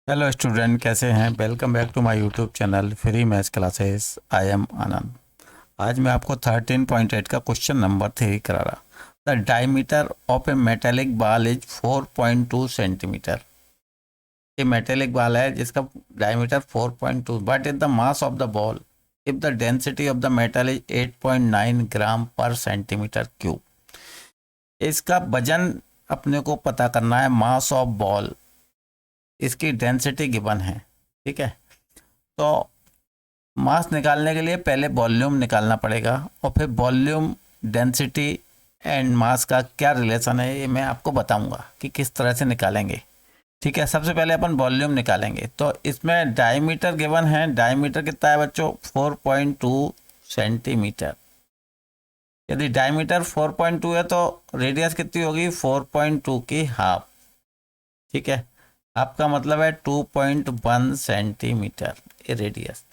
Hello student, कैसे हैं? Welcome back to my YouTube channel free maths classes. I am Anand. आज मैं आपको 13.8 का क्वेश्चन नंबर 3 करा रहा। The diameter of A metallic ball is 4.2 centimetre. ये मेटेलिक बॉल है जिसका diameter 4.2। What is the mass of the ball if the density of the metal is 8.9 ग्राम पर सेंटीमीटर क्यूब। इसका वजन अपने को पता करना है, मास ऑफ बॉल, इसकी डेंसिटी गिवन है। ठीक है, तो मास निकालने के लिए पहले वॉल्यूम निकालना पड़ेगा और फिर वॉल्यूम, डेंसिटी एंड मास का क्या रिलेशन है ये मैं आपको बताऊंगा कि किस तरह से निकालेंगे। ठीक है, सबसे पहले अपन वॉल्यूम निकालेंगे। तो इसमें डायमीटर गिवन है। डायमीटर कितना है बच्चों? 4.2 सेंटीमीटर। यदि डायमीटर 4.2 है तो रेडियस कितनी होगी? 4.2 की हाफ। ठीक है, आपका मतलब है 2.1 सेंटीमीटर ये रेडियस।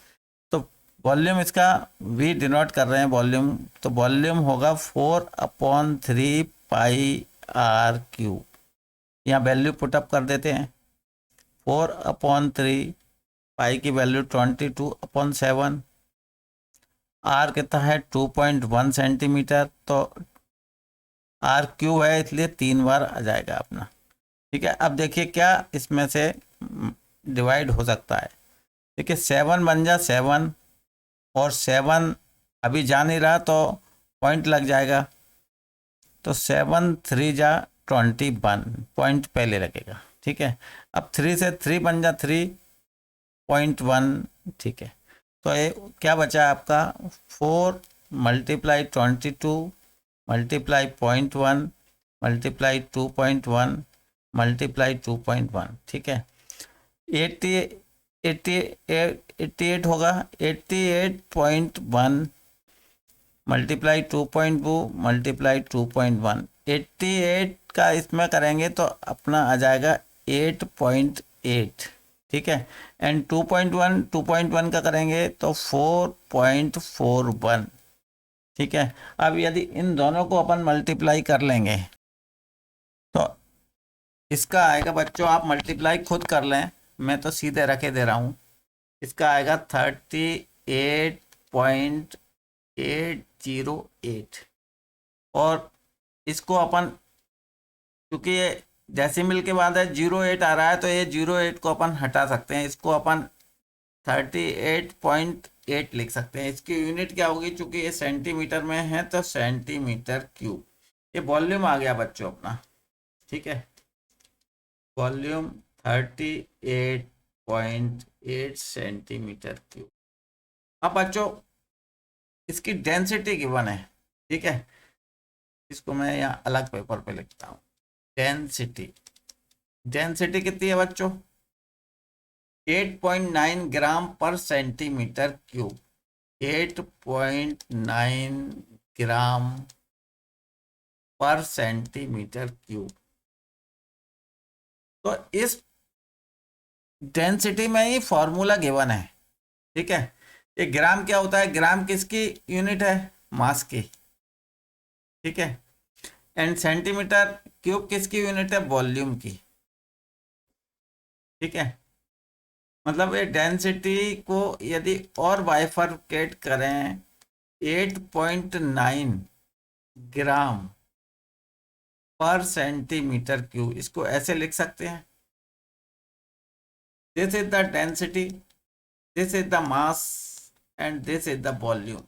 तो वॉल्यूम इसका v डिनोट कर रहे हैं वॉल्यूम, तो वॉल्यूम होगा 4/3 पाई आर क्यूब। यहाँ वैल्यू पुटअप कर देते हैं। 4/3 पाई की वैल्यू 22/7। आर कितना है? 2.1 सेंटीमीटर। तो आर क्यूब है इसलिए 3 बार आ जाएगा अपना। ठीक है, अब देखिए क्या इसमें से डिवाइड हो सकता है। देखिए 7 बन जा 7, और 7 अभी जा नहीं रहा तो पॉइंट लग जाएगा। तो 7 3 जा 21, पॉइंट पहले लगेगा। ठीक है, अब 3 से 3 बन जा 3.1। ठीक है, तो ये क्या बचा आपका? 4 मल्टीप्लाई 22 मल्टीप्लाई 0.1 मल्टीप्लाई 2.1 मल्टीप्लाई 2.1। ठीक है, 80 88 होगा। 88.1 मल्टीप्लाई 2.2 मल्टीप्लाई 2.1। 88 का इसमें करेंगे तो अपना आ जाएगा 8.8। ठीक है, एंड 2.1 का करेंगे तो 4.41। ठीक है, अब यदि इन दोनों को अपन मल्टीप्लाई कर लेंगे तो इसका आएगा बच्चों, आप मल्टीप्लाई खुद कर लें, मैं तो सीधे रखे दे रहा हूँ। इसका आएगा 38.808। और इसको अपन, क्योंकि ये डेसिमल के बाद है 08 आ रहा है, तो ये 08 को अपन हटा सकते हैं। इसको अपन 38.8 लिख सकते हैं। इसकी यूनिट क्या होगी? चूंकि ये सेंटीमीटर में है तो सेंटीमीटर क्यूब। ये वॉल्यूम आ गया बच्चों अपना। ठीक है, वॉल्यूम 38.8 सेंटीमीटर क्यूब। अब बच्चों इसकी डेंसिटी गिवन है। ठीक है, इसको मैं यहाँ अलग पेपर पे लिखता हूँ। डेंसिटी, डेंसिटी कितनी है बच्चों? 8.9 ग्राम पर सेंटीमीटर क्यूब। 8.9 ग्राम पर सेंटीमीटर क्यूब। तो इस डेंसिटी में ही फॉर्मूला गिवन है। ठीक है, ये ग्राम क्या होता है? ग्राम किसकी यूनिट है? मास की। ठीक है, एंड सेंटीमीटर क्यूब किसकी यूनिट है? वॉल्यूम की। ठीक है, मतलब ये डेंसिटी को यदि और बाइफरकेट करें, 8.9 ग्राम पर सेंटीमीटर क्यूब, इसको ऐसे लिख सकते हैं। This is the density, this is the mass and this is the volume.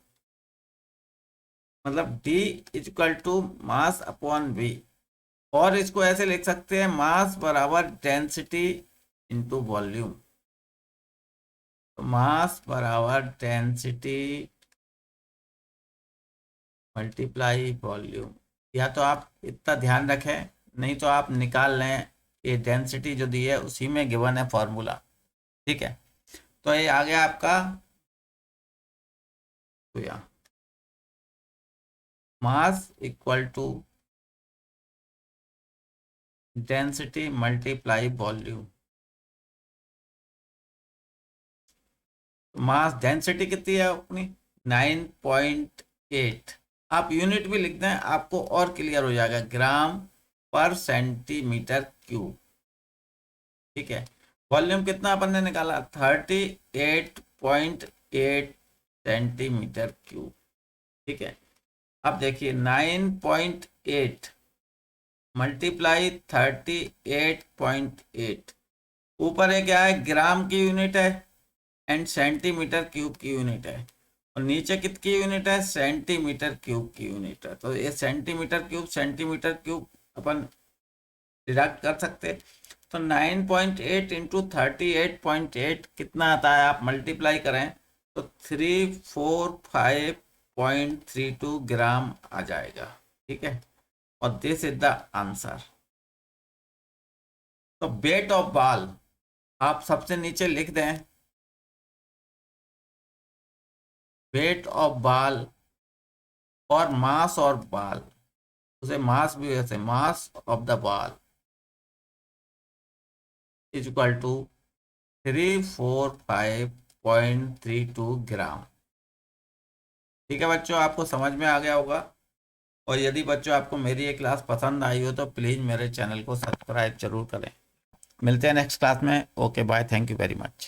मतलब D equal to mass upon V। और इसको ऐसे लिख सकते हैं, मास बराबर डेंसिटी इंटू वॉल्यूम। मास बराबर डेंसिटी मल्टीप्लाई वॉल्यूम। या तो आप इतना ध्यान रखें, नहीं तो आप निकाल लें। ये डेंसिटी जो दी है उसी में गिवन है फॉर्मूला। ठीक है, तो ये आ गया आपका। तो यहाँ mass equal to density multiply volume. Mass density कितनी है अपनी? 9.8। आप यूनिट भी लिख दें, आपको और क्लियर हो जाएगा, ग्राम पर सेंटीमीटर क्यूब। ठीक है, वॉल्यूम कितना अपन ने निकाला, 38.8 सेंटीमीटर क्यूब। ठीक है, अब देखिए 9.8 मल्टीप्लाई 38.8, ऊपर है क्या है, ग्राम की यूनिट है एंड सेंटीमीटर क्यूब की यूनिट है, और नीचे कितनी यूनिट है, सेंटीमीटर क्यूब की यूनिट है। तो ये सेंटीमीटर क्यूब अपन डिडक्ट कर सकते। तो 9.8 इंटू 38.8 कितना आता है, आप मल्टीप्लाई करें तो 345.32 ग्राम आ जाएगा। ठीक है, और दिस इज द आंसर। तो वेट ऑफ बॉल आप सबसे नीचे लिख दें, वेट ऑफ बॉल और मास और बॉल, उसे मास भी वैसे, mass of the ball is equal to 345.32 gram. ठीक है बच्चों, आपको समझ में आ गया होगा। और यदि बच्चों आपको मेरी ये क्लास पसंद आई हो तो प्लीज़ मेरे चैनल को सब्सक्राइब जरूर करें। मिलते हैं नेक्स्ट क्लास में। Okay bye, thank you very much.